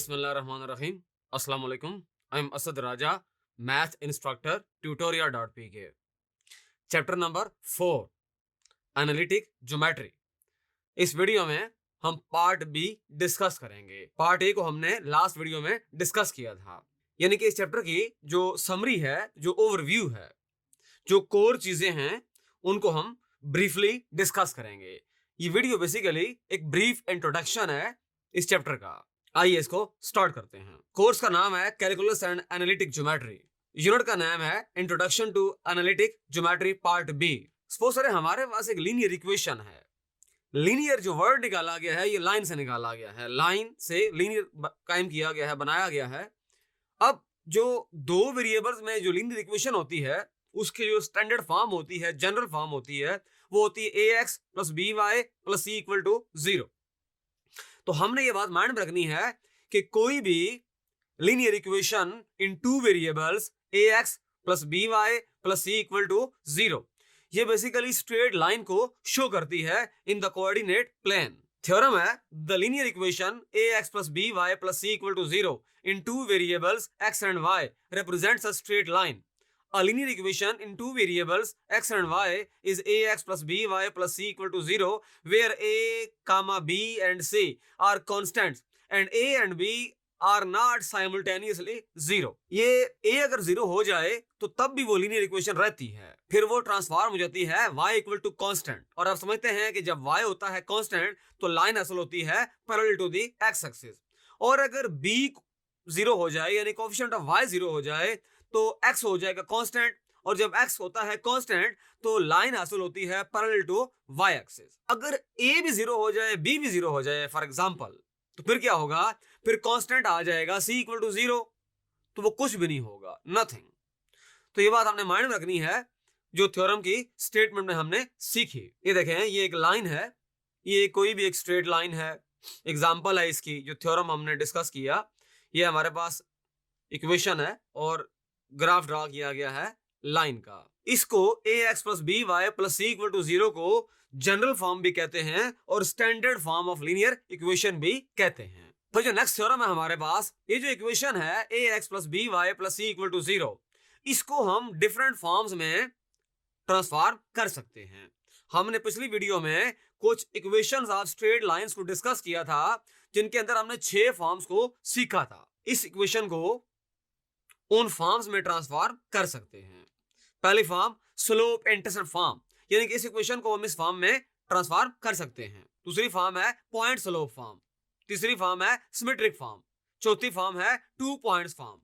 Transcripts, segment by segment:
Bismillahirrahmanirrahim. Assalamu alaikum. I'm Asad Raja, math instructor, tutorial.pk. Chapter number 4, Analytic Geometry. इस video में हम part be discuss करेंगे। Part A को हमने last video में डिस्कस किया था, यानी कि इस चैप्टर की जो समरी है, जो ओवरव्यू है, जो कोर चीजें हैं, उनको हम ब्रीफली डिस्कस करेंगे। ये वीडियो बेसिकली एक ब्रीफ इंट्रोडक्शन है इस चैप्टर का। आइए इसको स्टार्ट करते हैं। कोर्स का नाम है calculus and analytic geometry. Unit का नाम है introduction to analytic geometry part B. Suppose करें हमारे पास एक लीनियर इक्वेशन है। लीनियर जो वर्ड निकाला गया है ये लाइन से निकाला गया है, लाइन से लीनियर कायम किया गया है, बनाया गया है। अब जो दो वेरिएबल्स में जो लीनियर इक्वेशन होती है उसकी जो स्टैंडर्ड फॉर्म होती है, जनरल फॉर्म होती है, वो होती है ax plus B Y plus C equal to 0। तो हमने ये बात माइंड में रखनी है कि कोई भी linear equation in two variables ax plus B Y plus C equal to 0, ये बेसिकली स्ट्रेट लाइन को शो करती है in the coordinate plane. Theorem है the linear equation ax plus B Y plus C equal to 0 in two variables x and y represents a straight line. A linear equation in two variables x and y is ax plus by plus c equal to 0, where a comma b and c are constants and a and b are not simultaneously 0. ये a अगर 0 हो जाए तो तब भी वो linear equation रहती है, फिर वो ट्रांसफॉर्म हो जाती है y इक्वल टू कांस्टेंट। और आप समझते हैं कि जब y होता है कांस्टेंट तो लाइन असल होती है parallel to the x axis. और अगर b 0 हो जाए यानी कोएफिशिएंट ऑफ y 0 हो जाए तो x हो जाएगा कांस्टेंट, और जब x होता है कांस्टेंट तो लाइन हासिल होती है पैरेलल टू y एक्सिस। अगर a भी 0 हो जाए, b भी 0 हो जाए फॉर एग्जांपल, तो फिर क्या होगा? फिर कांस्टेंट आ जाएगा c इक्वल टू 0, तो वो कुछ भी नहीं होगा, नथिंग। तो ये बात हमने माइंड में रखनी है जो थ्योरम की स्टेटमेंट में हमने सीखी। ये देखें, ये एक लाइन है, ये कोई भी एक स्ट्रेट लाइन है, एग्जाम्पल है इसकी जो थ्योरम हमने डिस्कस किया। ये हमारे पास इक्वेशन है और ग्राफ ड्रा किया गया है लाइन का। इसको ax plus B Y plus C equal to 0 को जनरल फॉर्म भी कहते हैं और standard form of linear equation भी कहते हैं। तो जो नेक्स्ट थ्योरम है हमारे पास, ये जो इक्वेशन है ax plus B Y plus C equal to 0, इसको हम डिफरेंट फॉर्म्स में ट्रांसफॉर्म कर सकते हैं। हमने पिछली वीडियो में कुछ इक्वेशंस ऑफ स्ट्रेट लाइंस को डिस्कस किया था जिनके अंदर हमने 6 फॉर्म्स को सीखा था। इस इक्वेशन को उन फॉर्म्स में ट्रांसफॉर्म कर सकते हैं। पहली फॉर्म स्लोप इंटरसेप्ट फॉर्म, यानी कि इस इक्वेशन को हम इस फॉर्म में ट्रांसफॉर्म कर सकते हैं। दूसरी फॉर्म है पॉइंट स्लोप फॉर्म, तीसरी फॉर्म है सिमेट्रिक फॉर्म, चौथी फॉर्म है 2 पॉइंट्स फॉर्म,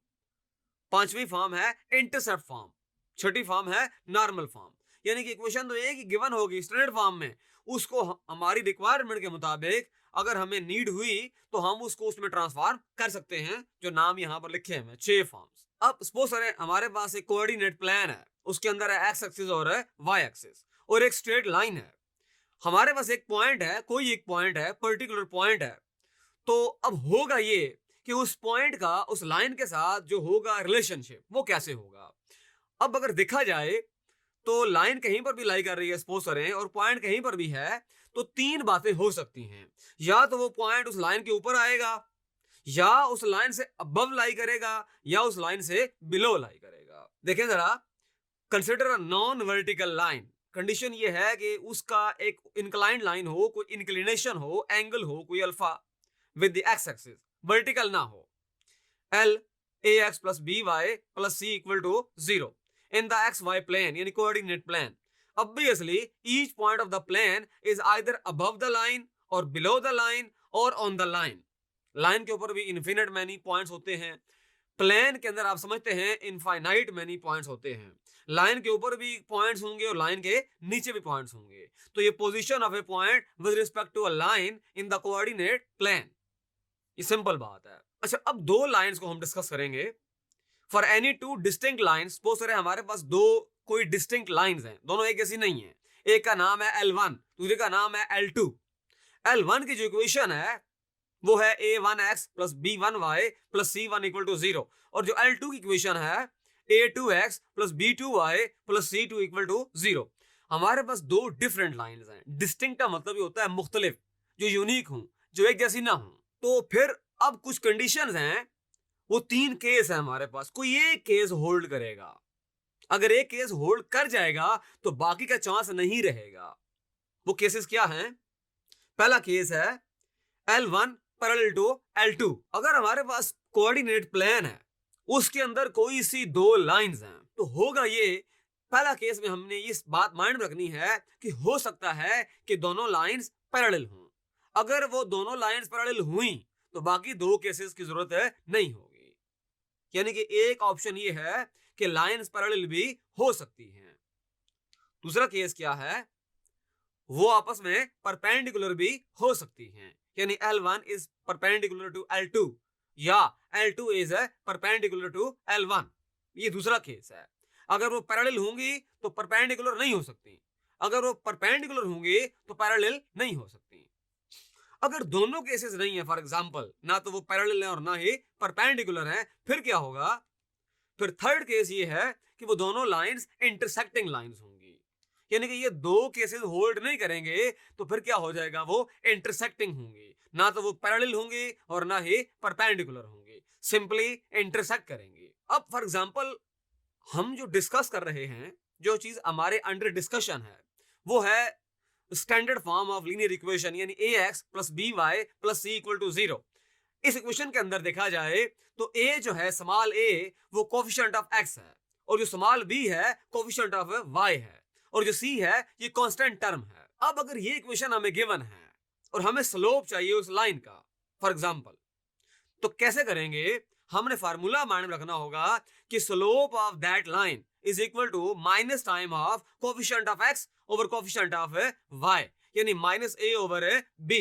पांचवी फॉर्म है इंटरसेप्ट फॉर्म, छठी फॉर्म है नॉर्मल फॉर्म। यानी कि इक्वेशन तो एक ही गिवन होगी स्टैंडर्ड फॉर्म में, उसको हमारी रिक्वायरमेंट के मुताबिक अगर हमें नीड हुई तो हम उसको उसमें ट्रांसफॉर्म कर सकते हैं, जो नाम यहाँ पर लिखे हैं 6 फॉर्म्स। अब सपोज करें हमारे पास एक कोऑर्डिनेट प्लेन है, उसके अंदर है एक्स एक्सिस और है वाई एक्सिस और एक स्ट्रेट लाइन है। हमारे पास एक पॉइंट है, कोई एक पॉइंट है, पर्टिकुलर पॉइंट है। तो अब होगा ये कि उस पॉइंट का उस लाइन के साथ जो होगा रिलेशनशिप, वो कैसे होगा? अब अगर देखा जाए तो लाइन कहीं पर भी लाई कर रही है सपोज करें और पॉइंट कहीं पर भी है, तो 3 बातें हो सकती हैं। या तो वो पॉइंट उस लाइन के ऊपर आएगा, या उस लाइन से अबव लाई करेगा, या उस लाइन से बिलो लाई करेगा। देखें जरा, consider a non vertical line. Condition ये है कि उसका एक इंक्लाइंड लाइन हो, कोई इंक्लिनेशन हो, एंगल हो कोई alpha with the x axis, vertical ना हो। L ax plus by plus c equal to 0 in the xy plane, यानी coordinate plane. Obviously, each point of the plane is either above the line or below the line or on the line. Line के ऊपर भी infinite many points होते हैं, plane के अंदर आप समझते हैं इनफाइनाइट मैनी पॉइंट्स होते हैं। लाइन के ऊपर भी पॉइंट्स होंगे और लाइन के नीचे भी पॉइंट्स होंगे। तो ये position of a point with respect to a line in the coordinate plane, ये सिंपल बात है। अच्छा, अब 2 लाइंस को हम डिस्कस करेंगे। For any 2 distinct lines, suppose करें हमारे पास 2 कोई डिस्टिंक्ट लाइंस हैं, दोनों एक जैसी नहीं है। एक का नाम है L1, दूसरे का नाम है L2। L1 की जो इक्वेशन है वो है a1x plus b1y plus c1 equal to 0, और जो L2 की इक्वेशन है a2x plus b2y plus c2 equal to 0। हमारे पास 2 डिफरेंट लाइंस हैं। डिस्टिंक्ट का मतलब ये होता है मुख्तलिफ, जो यूनिक हूं, जो एक जैसी ना हो। तो फिर अब कुछ कंडीशंस हैं, वो 3 केस है हमारे पास, कोई एक केस होल्ड करेगा। अगर एक केस होल्ड कर जाएगा तो बाकी का चांस नहीं रहेगा। वो केसेस क्या हैं? पहला केस है L1 पैरेलल टू L2। अगर हमारे पास कोऑर्डिनेट प्लेन है, उसके अंदर कोई सी दो लाइंस हैं, तो होगा ये, पहला केस में हमने इस बात माइंड में रखनी है कि हो सकता है कि दोनों लाइंस पैरेलल हों। अगर वो दोनों लाइंस पैरेलल हुई तो बाकी दो केसेस की जरूरत नहीं होगी। यानी कि एक ऑप्शन ये है कि लाइंस पैरेलल भी हो सकती हैं। दूसरा केस क्या है? वो आपस में परपेंडिकुलर भी हो सकती हैं, यानी L1 is perpendicular to L2 या L2 is perpendicular to L1। ये दूसरा केस है। अगर वो पैरेलल होंगी तो परपेंडिकुलर नहीं हो सकती, अगर वो परपेंडिकुलर होंगी तो पैरेलल नहीं हो सकती। अगर दोनों केसेस नहीं है, फॉर एग्जांपल ना तो वो पैरेलल है और ना ही परपेंडिकुलर है, फिर क्या होगा? फिर थर्ड केस ये है कि वो दोनों लाइंस इंटरसेक्टिंग लाइंस होंगी। यानी कि ये दो केसेस होल्ड नहीं करेंगे तो फिर क्या हो जाएगा? वो इंटरसेक्टिंग होंगी, ना तो वो पैरेलल होंगी और ना ही परपेंडिकुलर होंगी, सिंपली इंटरसेक्ट करेंगी। अब फॉर एग्जांपल हम जो डिस्कस कर रहे हैं, जो चीज हमारे अंडर डिस्कशन है, वो है standard form of linear equation, यानी ax plus by plus c equal to 0। इस इक्वेशन के अंदर देखा जाए तो a जो है, स्मॉल a, वो कोफिशिएंट ऑफ x है, और जो स्मॉल b है कोफिशिएंट ऑफ y है, और जो c है ये कांस्टेंट टर्म है। अब अगर ये इक्वेशन हमें गिवन है और हमें स्लोप चाहिए उस लाइन का, फॉर एग्जांपल, तो कैसे करेंगे? हमने फार्मूला माइंड में रखना होगा कि slope of that line is equal to minus time of coefficient of x over coefficient of y, यानी minus a over b।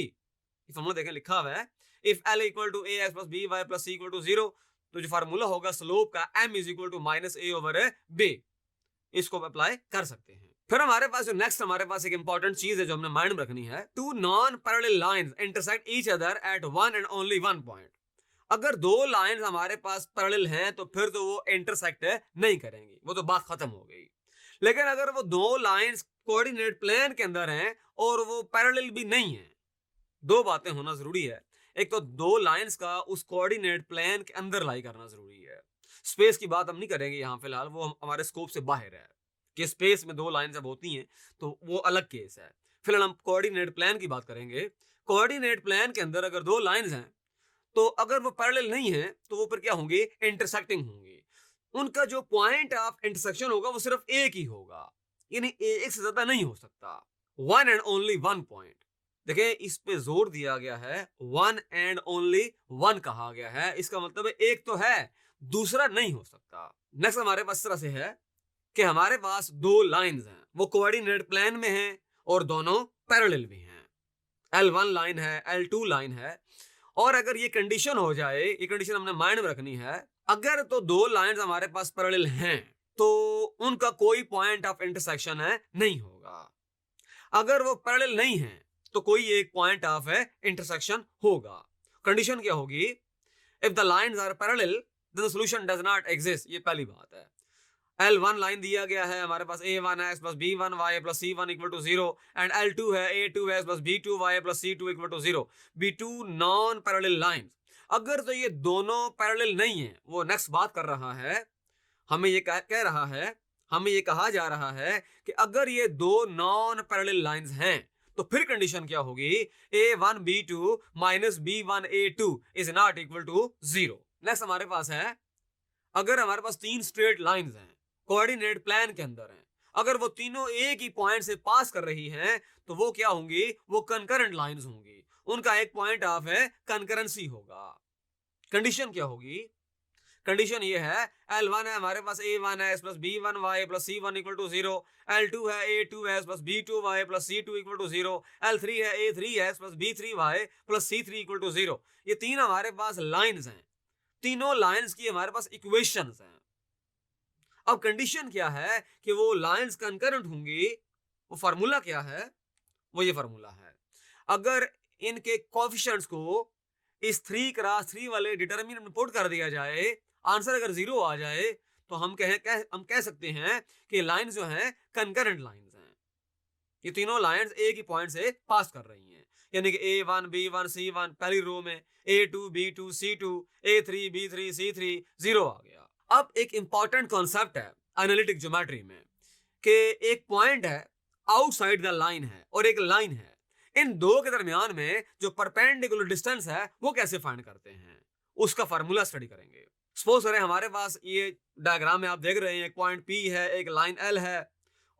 Formula देखें, लिखा हुआ है if l equal to ax plus by plus c equal to 0, तो जो formula होगा slope का m is equal to minus a over b, इसको अप्लाई कर सकते हैं। फिर हमारे पास जो नेक्स्ट हमारे पास एक इंपॉर्टेंट चीज है जो हमने माइंड में रखनी है, two non parallel lines intersect each other at one and only one point. अगर दो लाइंस हमारे पास पैरेलल हैं तो फिर तो वो इंटरसेक्ट नहीं करेंगी, वो तो बात खत्म हो गई। लेकिन अगर वो दो लाइंस कोऑर्डिनेट प्लेन के अंदर हैं और वो पैरेलल भी नहीं है, दो बातें होना जरूरी है। एक तो दो लाइंस का उस कोऑर्डिनेट प्लेन के अंदर लाई करना जरूरी है। स्पेस की बात हम नहीं करेंगे यहाँ फिलहाल, वो हमारे स्कोप से बाहर है कि स्पेस में दो लाइंस जब होती हैं तो वो अलग केस है। फिलहाल हम कोऑर्डिनेट प्लेन की बात करेंगे। कोऑर्डिनेट प्लेन के अंदर अगर दो लाइंस हैं तो अगर वो पैरेलल नहीं है तो वो फिर क्या होंगे? इंटरसेक्टिंग होंगे। उनका जो पॉइंट ऑफ इंटरसेक्शन होगा वो सिर्फ एक ही होगा, यानी एक से ज्यादा नहीं हो सकता। One and only one point. देखिए इस पे जोर दिया गया है, वन एंड ओनली वन कहा गया है, इसका मतलब है एक तो है, दूसरा नहीं हो सकता। नेक्स्ट हमारे पास इस तरह से है कि हमारे पास दो लाइंस हैं, वो कोऑर्डिनेट प्लेन में हैं और दोनों पैरेलल भी हैं। L1 लाइन है, L2 लाइन है, और अगर ये कंडीशन हो जाए, ये कंडीशन हमने माइंड में रखनी है, अगर तो दो लाइंस हमारे पास पैरेलल हैं तो उनका कोई पॉइंट ऑफ इंटरसेक्शन नहीं होगा। अगर वो पैरेलल नहीं है तो कोई एक पॉइंट ऑफ इंटरसेक्शन होगा। कंडीशन क्या होगी? If the lines are parallel then the solution does not exist. ये पहली बात है। L1 लाइन दिया गया है हमारे पास a1x plus b1y plus c1 equal to 0, and L2 है a2x plus b2y plus c2 equal to 0, b2 non parallel lines. अगर तो ये दोनों पैरेलल नहीं है, वो नेक्स्ट बात कर रहा है, हमें ये कह रहा है, हमें ये कहा जा रहा है कि अगर ये दो नॉन पैरेलल लाइंस हैं तो फिर कंडीशन क्या होगी? a1 b2 minus b1 a2 is not equal to 0। Next हमारे पास है, अगर हमारे पास तीन स्ट्रेट लाइंस हैं, कोऑर्डिनेट प्लेन के अंदर हैं, अगर वो तीनों एक ही पॉइंट से पास कर रही हैं तो वो क्या होंगी? वो कंकरेंट लाइंस होंगी, उनका एक पॉइंट ऑफ कंकरेंसी होगा। कंडीशन क्या होगी? कंडीशन ये है, L1 है हमारे पास a1x plus b1y plus c1 equal to 0, L2 है a2x plus b2y plus c2 equal to 0, L3 है a3x plus b3y plus c3 equal to 0। ये तीन हमारे पास लाइंस हैं, तीनों लाइंस की हमारे पास इक्वेशंस हैं। अब कंडीशन क्या है कि वो लाइंस कंकरेंट होंगी। वो फार्मूला क्या है? वो ये फार्मूला है, अगर इनके कोएफिशिएंट्स को इस 3x3 वाले डिटरमिनेंट में पुट कर दिया जाए, आंसर अगर 0 आ जाए तो हम कह सकते हैं कि लाइंस जो हैं कंकरेंट लाइंस हैं। ये तीनों लाइंस एक ही पॉइंट से पास कर रही हैं, यानी कि A1 B1 C1 पहली रो में, A2 B2 C2 A3 B3 C3 0 आ गया। अब एक इंपॉर्टेंट कॉन्सेप्ट है एनालिटिक ज्योमेट्री में कि एक पॉइंट है आउटसाइड द लाइन है और एक लाइन है, इन दो के दरमियान में जो परपेंडिकुलर डिस्टेंस है वो कैसे फाइंड करते हैं, उसका फार्मूला स्टडी करेंगे। सपोज करें हमारे पास ये डायग्राम में आप देख रहे हैं एक पॉइंट P है, एक लाइन L है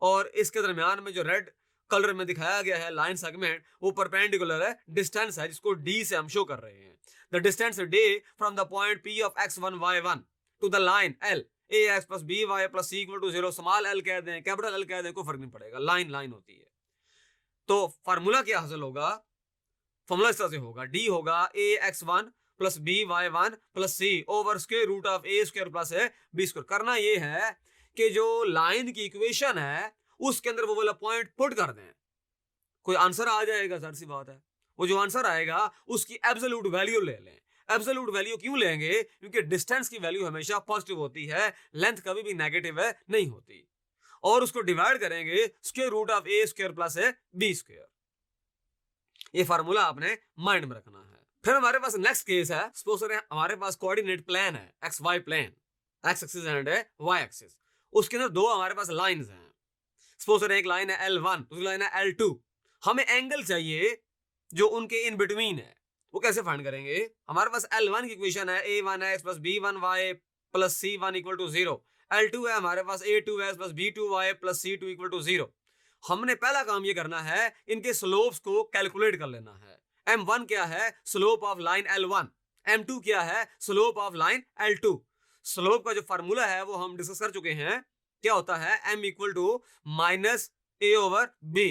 और इसके दरमियान में जो रेड कलर में दिखाया गया है लाइन सेगमेंट वो परपेंडिकुलर है, डिस्टेंस है जिसको D से हम शो कर रहे हैं। The distance D from the point P of x1 y1 to the line L ax plus by plus c equal to 0, small l कह दें कैपिटल L कह दें कोई फर्क नहीं पड़ेगा, लाइन लाइन होती है। तो फार्मूला क्या हासिल होगा, फार्मूला इस तरह से होगा, d होगा ax1 plus by1 plus c over square root of a square plus b square. करना ये है कि जो लाइन की इक्वेशन है उसके अंदर वो वाला पॉइंट पुट कर दें, कोई आंसर आ जाएगा, सर सी बात है। वो जो आंसर आएगा उसकी एब्सोल्यूट वैल्यू ले लें। एब्सोल्यूट वैल्यू क्यों लेंगे, क्योंकि डिस्टेंस की वैल्यू हमेशा पॉजिटिव होती है, लेंथ कभी भी नेगेटिव है नहीं होती। और उसको डिवाइड करेंगे square root of a square plus b square. ये फार्मूला आपने माइंड में रखना है। फिर हमारे पास नेक्स्ट केस है, सपोज करें हमारे पास कोऑर्डिनेट प्लेन है, X Y plane, X axis and Y axis, उसके अंदर दो हमारे पास लाइंस हैं। सपोज करें एक लाइन है L1, दूसरी लाइन है L2। हमें एंगल चाहिए जो उनके इन बिटवीन है, वो कैसे फाइंड करेंगे। हमारे पास L1 की इक्वेशन है a1x plus b1y plus c1 equal to 0। L2 है हमारे पास a2x plus b2y plus c2 equal to 0। हमने पहला काम ये करना है, इनके स्लोप्स को कैलकुलेट कर लेना है। m1 क्या है, slope of line L1, m2 क्या है, slope of line L2। Slope का जो फार्मूला है वो हम डिस्कस कर चुके हैं, क्या होता है m equal to minus a over b,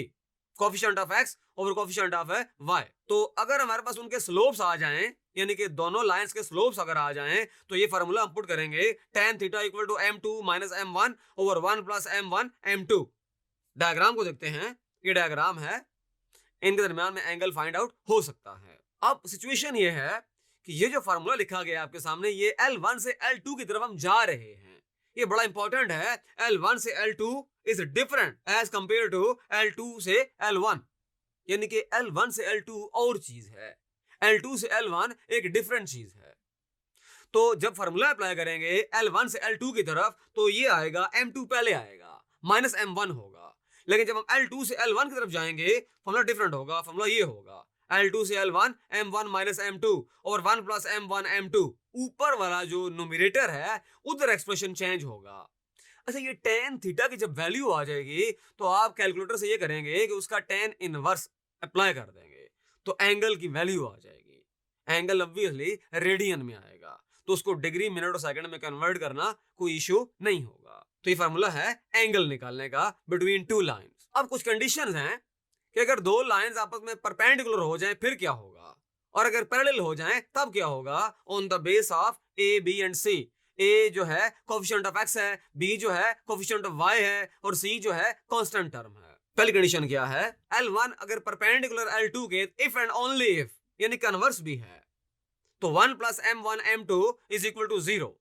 coefficient of x over coefficient of y। तो अगर हमारे पास उनके स्लोप्स आ जाएं, यानी कि दोनों लाइंस के स्लोप्स अगर आ जाएं, तो ये फार्मूला हम पुट करेंगे tan theta equal to m2 minus m1 over 1 plus m1 m2। Diagram को देखते हैं, ये डायग्राम है, इनके दरमियान में एंगल फाइंड आउट हो सकता है। अब सिचुएशन ये है कि ये जो फार्मूला लिखा गया आपके सामने, ये L1 से L2 की तरफ हम जा रहे हैं, ये बड़ा इंपॉर्टेंट है। L1 से L2 is different as compare to L2 से L1, यानी कि L1 से L2 और चीज है, L2 से L1 एक डिफरेंट चीज है। तो जब फार्मूला अप्लाई करेंगे L1 से L2 की तरफ, तो ये आएगा m2 पहले आएगा माइनस m1 होगा, लेकिन जब हम L2 से L1 की तरफ जाएंगे फार्मूला डिफरेंट होगा। फार्मूला ये होगा L2 से L1 m1 माइनस m2 और 1 प्लस m1 m2। ऊपर वाला जो न्यूमरेटर है उधर एक्सप्रेशन चेंज होगा। अच्छा, ये tan थीटा की जब वैल्यू आ जाएगी तो आप कैलकुलेटर से ये करेंगे कि उसका tan इनवर्स अप्लाई कर देंगे, तो एंगल की वैल्यू आ जाएगी। एंगल ऑब्वियसली रेडियन में आएगा, तो उसको डिग्री मिनट और सेकंड में कन्वर्ट करना कोई इशू नहीं होगा। तो ये फार्मूला है एंगल निकालने का बिटवीन टू लाइंस। अब कुछ कंडीशंस हैं कि अगर दो लाइंस आपस में परपेंडिकुलर हो जाएं फिर क्या होगा, और अगर पैरेलल हो जाएं तब क्या होगा। On the base of A, B and C, A जो है कोफिशिएंट ऑफ x है, B जो है कोफिशिएंट ऑफ y है और C जो है कांस्टेंट टर्म है। पहली कंडीशन क्या है, L1 अगर परपेंडिकुलर L2 के इफ एंड ओनली इफ, यानी कन्वर्स भी है, तो 1 plus m1 m2 is equal to 0,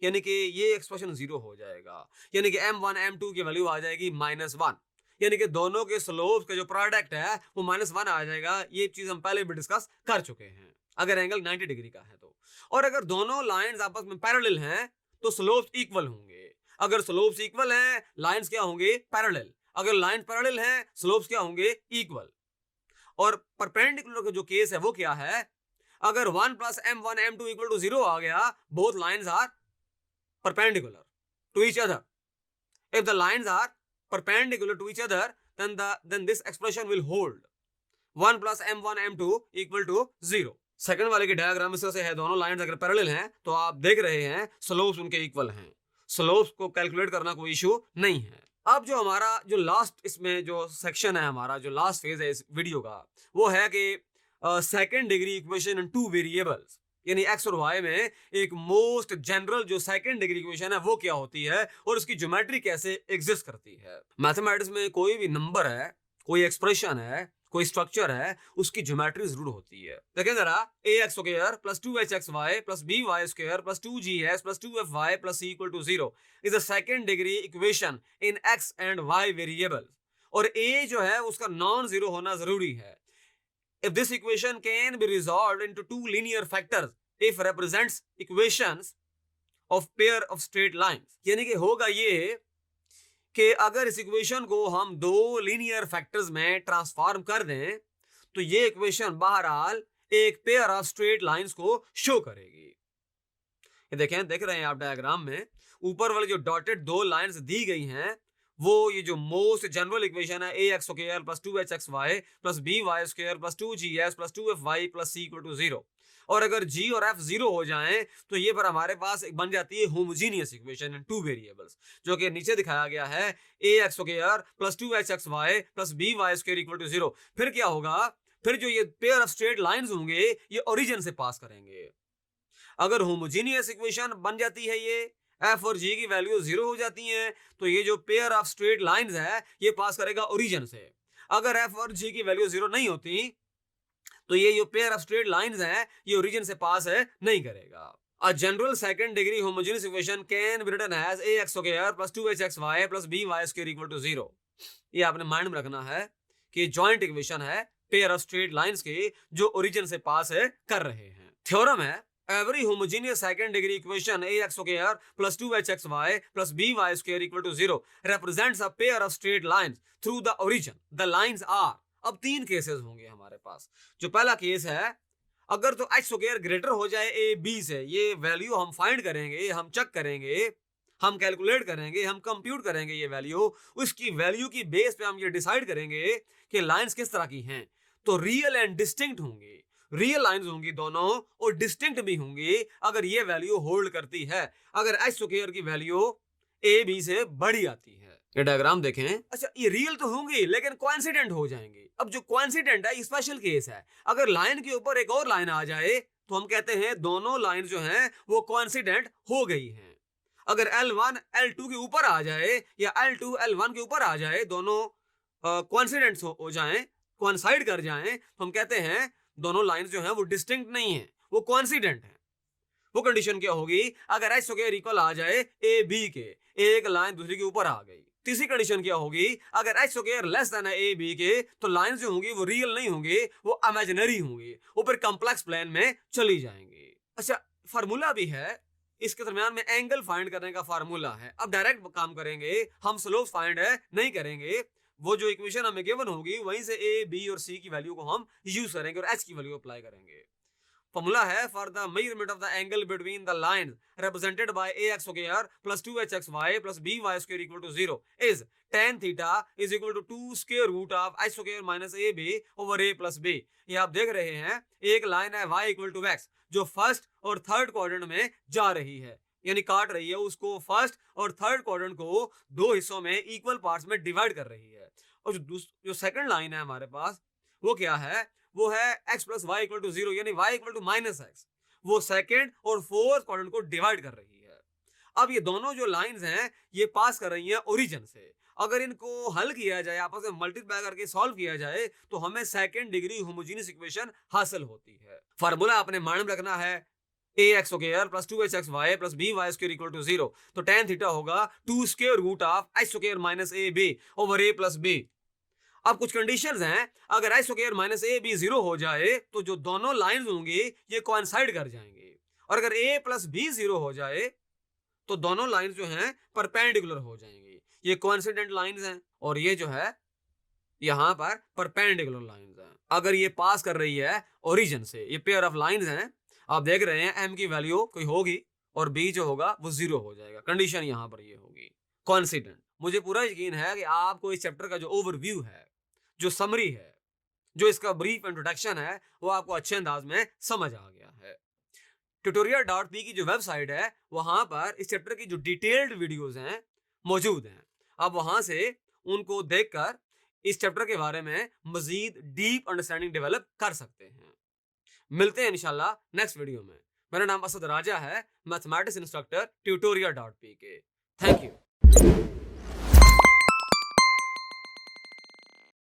यानी कि ये एक्सप्रेशन 0 हो जाएगा, यानी कि m1 m2 की वैल्यू आ जाएगी -1, यानी कि दोनों के स्लोप्स का जो प्रोडक्ट है वो -1 आ जाएगा। ये चीज हम पहले भी डिस्कस कर चुके हैं, अगर एंगल 90 डिग्री का है तो। और अगर दोनों लाइंस आपस में पैरेलल हैं तो स्लोप्स इक्वल होंगे। अगर स्लोप्स इक्वल हैं, लाइंस क्या होंगे, पैरेलल। अगर लाइन पैरेलल हैं, स्लोप्स क्या होंगे, इक्वल। और परपेंडिकुलर का जो केस है वो क्या है, अगर 1 plus m1 m2 equal to 0 आ गया, both lines are perpendicular to each other. If the lines are perpendicular to each other, then this expression will hold 1 plus m1 m2 equal to 0. Second वाले के diagram में से है, दोनों lines अगर parallel हैं तो आप देख रहे हैं स्लोप्स उनके इक्वल हैं, स्लोप्स को कैलकुलेट करना कोई इशू नहीं है। अब जो हमारा जो लास्ट इसमें जो सेक्शन है, हमारा जो लास्ट फेज है इस वीडियो का, वो है कि second degree equation in two variables, यानी x और y में एक मोस्ट जनरल जो सेकंड डिग्री इक्वेशन है वो क्या होती है और उसकी ज्योमेट्री कैसे एग्जिस्ट करती है। मैथमेटिक्स में कोई भी नंबर है, कोई एक्सप्रेशन है, कोई स्ट्रक्चर है, उसकी ज्योमेट्री जरूर होती है। देखें जरा, ax square plus 2hxy plus by square plus 2gs plus 2fy plus c equal to 0 is a second degree equation in x and y variables. और ए जो है उसका नॉन जीरो होना जरूरी है। If this equation can be resolved into two linear factors, if represents equations of pair of straight lines, यानी कि होगा ये कि अगर इस इक्वेशन को हम दो लीनियर फैक्टर्स में ट्रांसफॉर्म कर दें तो ये इक्वेशन बहरहाल एक पेयर ऑफ स्ट्रेट लाइंस को शो करेगी। ये देख रहे हैं आप डायग्राम में ऊपर वाली जो डॉटेड दो लाइंस दी गई हैं वो ये जो मोस्ट जनरल इक्वेशन है a x square plus 2h y plus B y square plus 2gx plus 2fy plus c equal to 0। और अगर g और f 0 हो जाएं तो ये पर हमारे पास एक बन जाती है homogeneous equation in two variables, जो कि नीचे दिखाया गया है a x square plus 2hxy plus B y square equal to 0। फिर क्या होगा, फिर जो ये पेयर ऑफ स्ट्रेट लाइंस होंगे ये ओरिजिन से पास करेंगे। अगर होमोजीनियस इक्वेशन बन जाती है, ये f और g की वैल्यू 0 हो जाती हैं, तो ये जो पेयर ऑफ स्ट्रेट लाइंस है ये पास करेगा ओरिजिन से। अगर f और g की वैल्यू 0 नहीं होती तो ये जो पेयर ऑफ स्ट्रेट लाइंस है ये ओरिजिन से पास है नहीं करेगा। A general second degree homogeneous equation can be written as ax square plus 2hxy plus by square equal to 0। ये आपने माइंड में रखना है कि जॉइंट इक्वेशन है पेयर ऑफ स्ट्रेट लाइंस के जो ओरिजिन से पास है कर रहे हैं। थ्योरम है every homogeneous second degree equation ax square plus 2hxy plus by square equal to 0 represents a pair of straight lines through the origin. The lines are, अब तीन केसेस होंगे हमारे पास। जो पहला केस है, अगर तो h स्क्वायर ग्रेटर हो जाए ए बी से, ये वैल्यू हम फाइंड करेंगे, हम चेक करेंगे, हम कैलकुलेट करेंगे, हम कंप्यूट करेंगे ये वैल्यू, उसकी वैल्यू की बेस पे हम ये डिसाइड करेंगे कि लाइंस किस तरह की हैं। तो रियल एंड डिस्टिंक्ट होंगी, रियल लाइंस होंगी दोनों और डिस्टिंक्ट भी होंगी अगर ये वैल्यू होल्ड करती है, अगर h स्क्वायर की वैल्यू ए बी से बड़ी आती है। ये डायग्राम देखें। अच्छा, ये रियल तो होंगी लेकिन कोइंसिडेंट हो जाएंगी। अब जो कोइंसिडेंट है स्पेशल केस है, अगर लाइन के ऊपर एक और लाइन आ जाए तो हम कहते हैं दोनों लाइन जो हैं वो कोइंसिडेंट हो गई हैं। अगर L1 L2 के ऊपर आ जाए या L2 L1 के ऊपर आ जाए, दोनों कोइंसिडेंट हो जाएं, कोइंसाइड कर जाएं, तो हम कहते हैं दोनों लाइंस जो हैं वो डिस्टिंक्ट नहीं है, वो कोइंसिडेंट है। वो कंडीशन क्या होगी, अगर h स्क्वायर इक्वल आ जाए ए बी के, एक लाइन दूसरी के ऊपर आ गई। तीसरी कंडीशन क्या होगी, अगर h स्क्वायर लेस देन है ए बी के, तो लाइंस जो होंगी वो रियल नहीं होंगी, वो इमेजिनरी होंगी, ऊपर कॉम्प्लेक्स प्लेन में चली जाएंगी। अच्छा, फार्मूला भी है इसके दरमियान में, एंगल फाइंड करने का फार्मूला है। अब डायरेक्ट काम करेंगे हम, स्लोप फाइंड है नहीं करेंगे, वो जो इक्वेशन हमें गिवन होगी वहीं से ए बी और सी की वैल्यू को हम यूज करेंगे और एच की वैल्यू अप्लाई करेंगे। फॉर्मूला है for the measurement of the angle between the lines represented by ax square plus 2hxy plus by square equal to 0 is tan theta is equal to 2 square root of h square minus ab over a plus b। ये आप देख रहे हैं एक line है y इक्वल to x जो first और थर्ड क्वाड्रेंट में जा रही है, यानी काट रही है उसको, फर्स्ट और थर्ड क्वाड्रेंट को दो हिस्सों में इक्वल पार्ट्स में डिवाइड कर रही है। और जो सेकंड लाइन है हमारे पास वो क्या है, वो है x plus Y equal to 0 यानी y इक्वल टू माइनस एक्स, वो सेकंड और फोर्थ क्वाड्रेंट को डिवाइड कर रही है। अब ये दोनों जो लाइंस हैं ये पास कर रही हैं ओरिजिन से। अगर इनको हल किया जाए, आपस में मल्टीप्लाई करके सॉल्व किया जाए तो हमें सेकंड डिग्री होमोजेनियस इक्वेशन हासिल होती है। फार्मूला आपने माइंड में रखना है, ax square plus 2hxy plus by square equal to 0, तो tan थीटा होगा 2 square root of h square minus ab over a plus b। अब कुछ कंडीशंस हैं, अगर h स्क्वायर माइनस ab 0 हो जाए तो जो दोनों लाइंस होंगी ये कोइंसाइड कर जाएंगे, और अगर a प्लस b 0 हो जाए तो दोनों लाइंस जो हैं परपेंडिकुलर हो जाएंगी। ये कोइंसिडेंट लाइंस हैं और ये जो है यहाँ पर परपेंडिकुलर लाइंस हैं। अगर ये पास कर रही है ओरिजिन से, ये पेयर ऑफ लाइंस हैं, आप देख रहे हैं m की वैल्यू कोई होगी और b जो होगा वो 0 हो जाएगा। कंडीशन यहाँ पर ये होगी कोइंसिडेंट। मुझे पूरा यकीन है कि आपको इस चैप्टर का जो ओवरव्यू है, जो समरी है, जो इसका ब्रीफ इंट्रोडक्शन है, वो आपको अच्छे अंदाज में समझ आ गया है। tutorial.p की जो वेबसाइट है वहां पर इस चैप्टर की जो डिटेल्ड वीडियोस हैं मौजूद हैं, आप वहां से उनको देखकर इस चैप्टर के बारे में मजीद डीप अंडरस्टैंडिंग डेवलप कर सकते हैं। मिलते हैं इंशाल्लाह नेक्स्ट वीडियो में। मेरा नाम असद राजा है, मैथमेटिक्स इंस्ट्रक्टर tutorial.p के। Thank you.